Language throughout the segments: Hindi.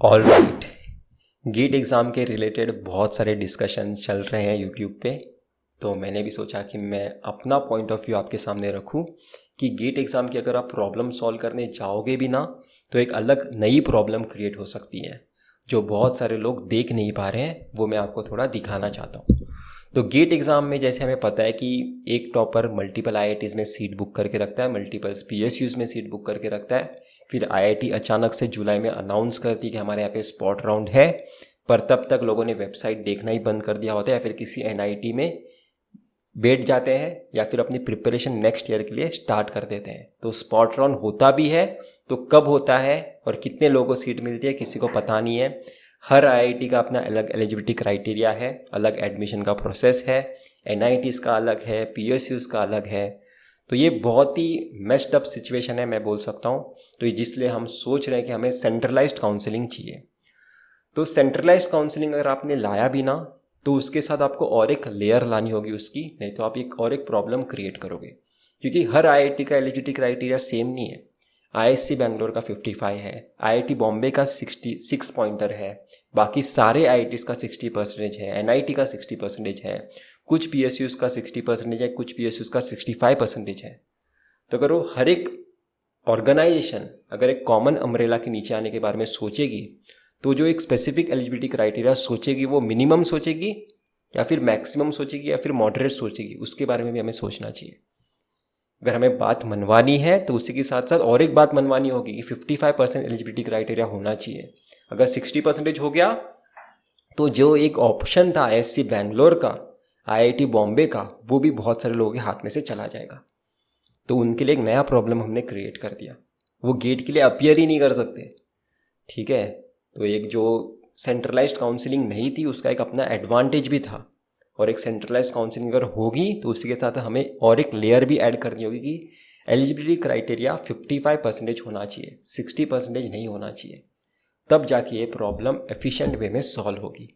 All right. गेट एग्ज़ाम के रिलेटेड बहुत सारे डिस्कशन चल रहे हैं यूट्यूब पे। तो मैंने भी सोचा कि मैं अपना पॉइंट ऑफ व्यू आपके सामने रखूं कि गेट एग्ज़ाम की अगर आप प्रॉब्लम सॉल्व करने जाओगे भी ना तो एक अलग नई प्रॉब्लम क्रिएट हो सकती है जो बहुत सारे लोग देख नहीं पा रहे हैं। वो मैं आपको थोड़ा दिखाना चाहता हूँ। तो गेट एग्ज़ाम में जैसे हमें पता है कि एक टॉपर मल्टीपल आईआईटीज़ में सीट बुक करके रखता है, मल्टीपल पीएसयूज़ में सीट बुक करके रखता है। फिर आईआईटी अचानक से जुलाई में अनाउंस करती है कि हमारे यहाँ पे स्पॉट राउंड है, पर तब तक लोगों ने वेबसाइट देखना ही बंद कर दिया होता है या फिर किसी एनआईटी में बैठ जाते हैं या फिर अपनी प्रिपरेशन नेक्स्ट ईयर के लिए स्टार्ट कर देते हैं। तो स्पॉट राउंड होता भी है तो कब होता है और कितने लोगों को सीट मिलती है किसी को पता नहीं है। हर आईआईटी का अपना अलग एलिजिबिलिटी क्राइटेरिया है, अलग एडमिशन का प्रोसेस है, एनआईटीज़ का अलग है, पीएसयूज़ का अलग है। तो ये बहुत ही मेस्ड अप सिचुएशन है मैं बोल सकता हूँ। तो जिसलिए हम सोच रहे हैं कि हमें सेंट्रलाइज्ड काउंसलिंग चाहिए। तो सेंट्रलाइज्ड काउंसलिंग अगर आपने लाया भी ना तो उसके साथ आपको और एक लेयर लानी होगी उसकी, नहीं तो आप एक और एक प्रॉब्लम क्रिएट करोगे। क्योंकि हर आईआईटी का एलिजिबिलिटी क्राइटेरिया सेम नहीं है। आईआईएससी बैंगलोर का 55 है, आईआईटी बॉम्बे का 66 पॉइंटर है, बाकी सारे आईआईटीज़ का 60% है, एनआईटी का 60% है, कुछ पीएसयूज़ का 60% है, कुछ पीएसयूज़ का 65% है। तो अगर वो हर एक ऑर्गेनाइजेशन अगर एक कॉमन अम्ब्रेला के नीचे आने के बारे में सोचेगी तो जो एक स्पेसिफिक एलिजिबिलिटी क्राइटेरिया सोचेगी वो मिनिमम सोचेगी या फिर मैक्सिमम सोचेगी या फिर मॉडरेट सोचेगी, उसके बारे में भी हमें सोचना चाहिए। अगर हमें बात मनवानी है तो उसी के साथ साथ और एक बात मनवानी होगी कि 55% एलिजिबिलिटी क्राइटेरिया होना चाहिए। अगर 60% हो गया तो जो एक ऑप्शन था आईआईएससी बैंगलोर का, आईआईटी बॉम्बे का, वो भी बहुत सारे लोगों के हाथ में से चला जाएगा। तो उनके लिए एक नया प्रॉब्लम हमने क्रिएट कर दिया, वो गेट के लिए अपीयर ही नहीं कर सकते। ठीक है, तो एक जो सेंट्रलाइज्ड काउंसलिंग नहीं थी उसका एक अपना एडवांटेज भी था, और एक सेंट्रलाइज्ड काउंसलिंग अगर होगी तो उसी के साथ हमें और एक लेयर भी ऐड करनी होगी कि एलिजिबिलिटी क्राइटेरिया 55% होना चाहिए, 60% नहीं होना चाहिए। तब जाके ये प्रॉब्लम एफिशिएंट वे में सॉल्व होगी।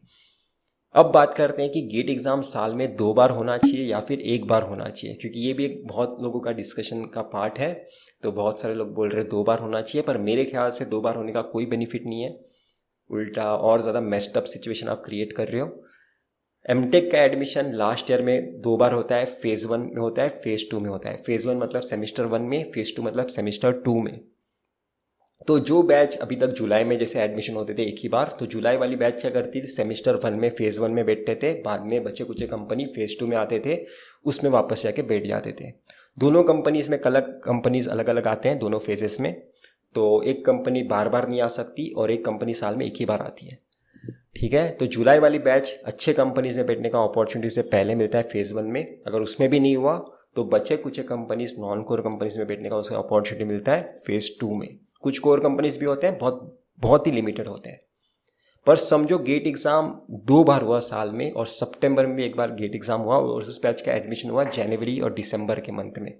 अब बात करते हैं कि गेट एग्ज़ाम साल में 2 बार होना चाहिए या फिर 1 बार होना चाहिए, क्योंकि ये भी एक बहुत लोगों का डिस्कशन का पार्ट है। तो बहुत सारे लोग बोल रहे हैं 2 बार होना चाहिए, पर मेरे ख्याल से 2 बार होने का कोई बेनिफिट नहीं है, उल्टा और ज़्यादा मेस्ड अप सिचुएशन आप क्रिएट कर रहे हो। एमटेक का एडमिशन लास्ट ईयर में 2 बार होता है, फेज़ 1 में होता है, फेज़ 2 में होता है। फेज़ 1 मतलब सेमिस्टर 1 में, फेज़ 2 मतलब सेमिस्टर 2 में। तो जो बैच अभी तक जुलाई में जैसे एडमिशन होते थे एक ही बार, तो जुलाई वाली बैच क्या करती थी, सेमिस्टर 1 में फेज़ 1 में बैठते थे, बाद में बचे कुछ कंपनी फेज़ 2 में आते थे, उसमें वापस जाके बैठ जाते थे। दोनों कंपनीज में कंपनीज अलग अलग आते हैं दोनों फेजेस में। तो एक कंपनी बार बार नहीं आ सकती और एक कंपनी साल में एक ही बार आती है। ठीक है, तो जुलाई वाली बैच अच्छे कंपनीज में बैठने का अपॉर्चुनिटी से पहले मिलता है फेज़ 1 में। अगर उसमें भी नहीं हुआ तो बचे कुछ कंपनीज नॉन कोर कंपनीज में बैठने का उसका अपॉर्चुनिटी मिलता है फेज़ 2 में। कुछ कोर कंपनीज भी होते हैं, बहुत बहुत ही लिमिटेड होते हैं। पर समझो गेट एग्ज़ाम 2 बार हुआ साल में, और सितंबर में भी एक बार गेट एग्ज़ाम हुआ और उस बैच का एडमिशन हुआ जनवरी और दिसंबर के मंथ में।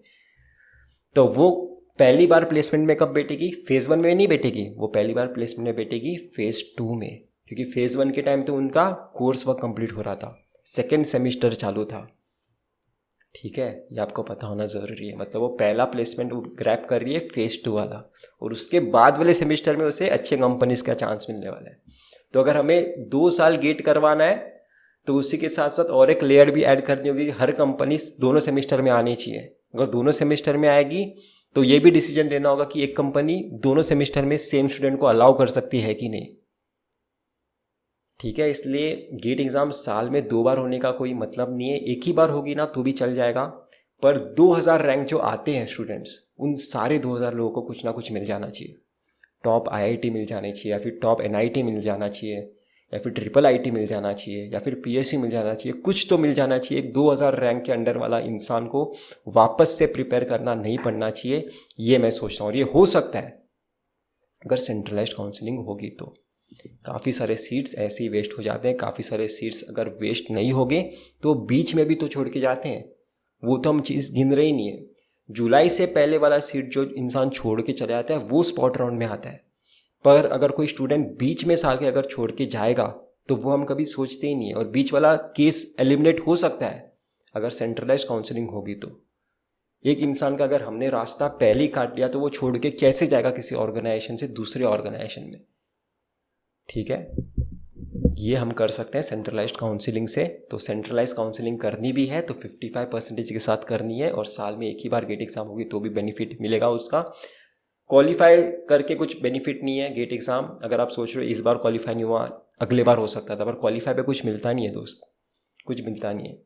तो वो पहली बार प्लेसमेंट में कब बैठेगी, फेज़ 1 में नहीं बैठेगी, वो पहली बार प्लेसमेंट में बैठेगी फेज़ 2 में। क्योंकि फेज़ 1 के टाइम तो उनका कोर्स वर्क कंप्लीट हो रहा था, सेकेंड सेमिस्टर चालू था। ठीक है, ये आपको पता होना ज़रूरी है। मतलब वो पहला प्लेसमेंट वो ग्रैब कर रही है फेज़ 2 वाला, और उसके बाद वाले सेमिस्टर में उसे अच्छे कंपनीज का चांस मिलने वाला है। तो अगर हमें 2 साल गेट करवाना है तो उसी के साथ साथ और एक लेयर भी ऐड करनी होगी कि हर कंपनी दोनों सेमिस्टर में आनी चाहिए। अगर दोनों सेमिस्टर में आएगी तो ये भी डिसीजन लेना होगा कि एक कंपनी दोनों सेमिस्टर में सेम स्टूडेंट को अलाउ कर सकती है कि नहीं। ठीक है, इसलिए गेट एग्ज़ाम साल में 2 बार होने का कोई मतलब नहीं है। एक ही बार होगी ना तो भी चल जाएगा, पर 2000 रैंक जो आते हैं स्टूडेंट्स, उन सारे 2000 लोगों को कुछ ना कुछ मिल जाना चाहिए। टॉप आईआईटी मिल जानी चाहिए, या फिर टॉप एनआईटी मिल जाना चाहिए, या फिर ट्रिपल आईटी मिल जाना चाहिए, या फिर पीएसयू मिल जाना चाहिए। कुछ तो मिल जाना चाहिए। एक 2000 रैंक के अंडर वाला इंसान को वापस से प्रिपेयर करना नहीं पड़ना चाहिए, ये मैं सोचता हूँ। और ये हो सकता है अगर सेंट्रलाइज्ड काउंसलिंग होगी तो। काफ़ी सारे सीट्स ऐसे ही वेस्ट हो जाते हैं। काफ़ी सारे सीट्स अगर वेस्ट नहीं होंगे तो बीच में भी तो छोड़ के जाते हैं, वो तो हम चीज़ गिन रहे ही नहीं है। जुलाई से पहले वाला सीट जो इंसान छोड़ के चले जाता है वो स्पॉट राउंड में आता है। पर अगर कोई स्टूडेंट बीच में साल के अगर छोड़ के जाएगा तो वो हम कभी सोचते ही नहीं है, और बीच वाला केस एलिमिनेट हो सकता है अगर सेंट्रलाइज्ड काउंसलिंग होगी तो। एक इंसान का अगर हमने रास्ता पहले ही काट लिया तो वो छोड़ के कैसे जाएगा किसी ऑर्गेनाइजेशन से दूसरे ऑर्गेनाइजेशन में। ठीक है, ये हम कर सकते हैं सेंट्रलाइज्ड काउंसलिंग से। तो सेंट्रलाइज्ड काउंसलिंग करनी भी है तो 55% के साथ करनी है, और साल में एक ही बार गेट एग्ज़ाम होगी तो भी बेनिफिट मिलेगा उसका। क्वालिफाई करके कुछ बेनिफिट नहीं है गेट एग्ज़ाम। अगर आप सोच रहे हो इस बार क्वालिफाई नहीं हुआ अगले बार हो सकता था, पर क्वालिफाई पे कुछ मिलता नहीं है दोस्त, कुछ मिलता नहीं है।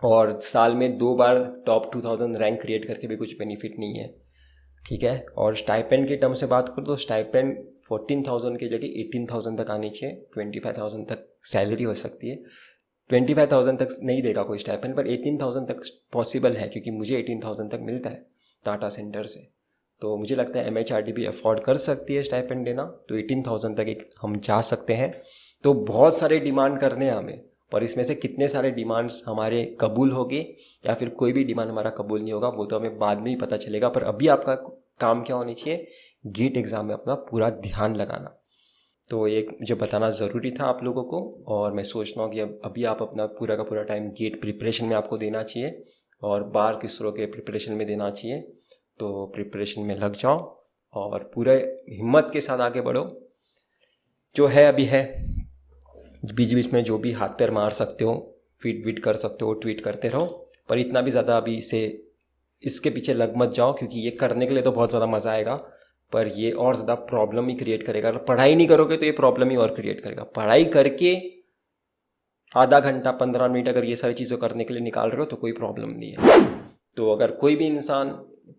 और साल में 2 बार टॉप 2000 रैंक क्रिएट करके भी कुछ बेनिफिट नहीं है, ठीक है। और स्टाइपेंड के टर्म से बात करूँ तो स्टाइपेंड 14,000 की जगह 18,000 तक आनी चाहिए। 25,000 तक सैलरी हो सकती है, 25,000 तक नहीं देगा कोई स्टाइपेंड, पर 18,000 तक पॉसिबल है, क्योंकि मुझे 18,000 तक मिलता है टाटा सेंटर से। तो मुझे लगता है MHRD भी अफोर्ड कर सकती है स्टाइपेंड देना, तो 18,000 तक एक हम जा सकते हैं। तो बहुत सारे डिमांड करने हैं हमें, और इसमें से कितने सारे डिमांड्स हमारे कबूल होंगे या फिर कोई भी डिमांड हमारा कबूल नहीं होगा वो तो हमें बाद में ही पता चलेगा। पर अभी आपका काम क्या होनी चाहिए, गेट एग्ज़ाम में अपना पूरा ध्यान लगाना। तो एक मुझे बताना ज़रूरी था आप लोगों को, और मैं सोचता हूँ कि अभी आप अपना पूरा का पूरा टाइम गेट प्रिपरेशन में आपको देना चाहिए और बार किसरो के प्रिपरेशन में देना चाहिए। तो प्रिपरेशन में लग जाओ और पूरे हिम्मत के साथ आगे बढ़ो। जो है अभी है, बीच बीच में जो भी हाथ पैर मार सकते हो, ट्वीट कर सकते हो, ट्वीट करते रहो, पर इतना भी ज़्यादा अभी इसके पीछे लग मत जाओ, क्योंकि ये करने के लिए तो बहुत ज़्यादा मज़ा आएगा, पर ये और ज़्यादा प्रॉब्लम ही क्रिएट करेगा। अगर पढ़ाई नहीं करोगे तो ये प्रॉब्लम ही और क्रिएट करेगा। पढ़ाई करके आधा घंटा 15 मिनट अगर ये सारी चीज़ें करने के लिए निकाल रहे हो तो कोई प्रॉब्लम नहीं है। तो अगर कोई भी इंसान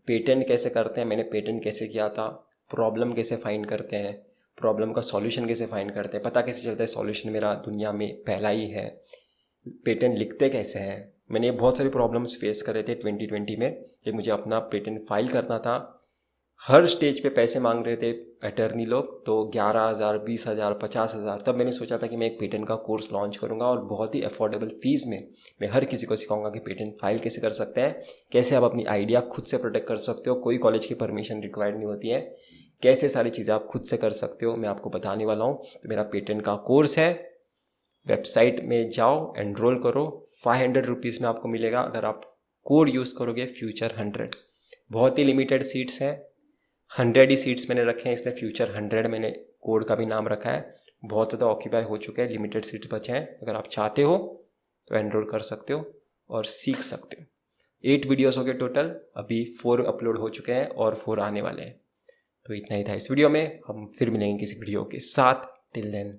पेटेंट कैसे करते हैं, मैंने पेटेंट कैसे किया था, प्रॉब्लम कैसे फाइंड करते हैं, प्रॉब्लम का सॉल्यूशन कैसे फाइंड करते हैं, पता कैसे चलता है सॉल्यूशन मेरा दुनिया में पहला ही है, पेटेंट लिखते कैसे हैं, मैंने बहुत सारी प्रॉब्लम्स फेस करे थे 2020 में कि मुझे अपना पेटेंट फाइल करना था। हर स्टेज पे पैसे मांग रहे थे अटर्नी लोग, तो 11,000, 20,000, 50,000। तब मैंने सोचा था कि मैं एक पेटेंट का कोर्स लॉन्च करूंगा और बहुत ही अफोर्डेबल फीस में मैं हर किसी को सिखाऊंगा कि पेटेंट फाइल कैसे कर सकते हैं, कैसे आप अपनी आइडिया खुद से प्रोटेक्ट कर सकते हो, कोई कॉलेज की परमिशन रिक्वायर्ड नहीं होती है, कैसे सारी चीज़ें आप खुद से कर सकते हो, मैं आपको बताने वाला हूँ। तो मेरा पेटेंट का कोर्स है, वेबसाइट में जाओ, एनरोल करो, 500 रुपीज़ में आपको मिलेगा अगर आप कोड यूज़ करोगे फ्यूचर 100। बहुत ही लिमिटेड सीट्स हैं, 100 ही सीट्स मैंने रखे हैं, इसलिए फ्यूचर 100 मैंने कोड का भी नाम रखा है। बहुत ज़्यादा ऑक्यूपाई हो चुके हैं, लिमिटेड सीट्स बचे हैं। अगर आप चाहते हो तो एनरोल कर सकते हो और सीख सकते हो। 8 वीडियोस हो गए टोटल, अभी 4 अपलोड हो चुके हैं और 4 आने वाले हैं। तो इतना ही था इस वीडियो में, हम फिर मिलेंगे किसी वीडियो के साथ। Till then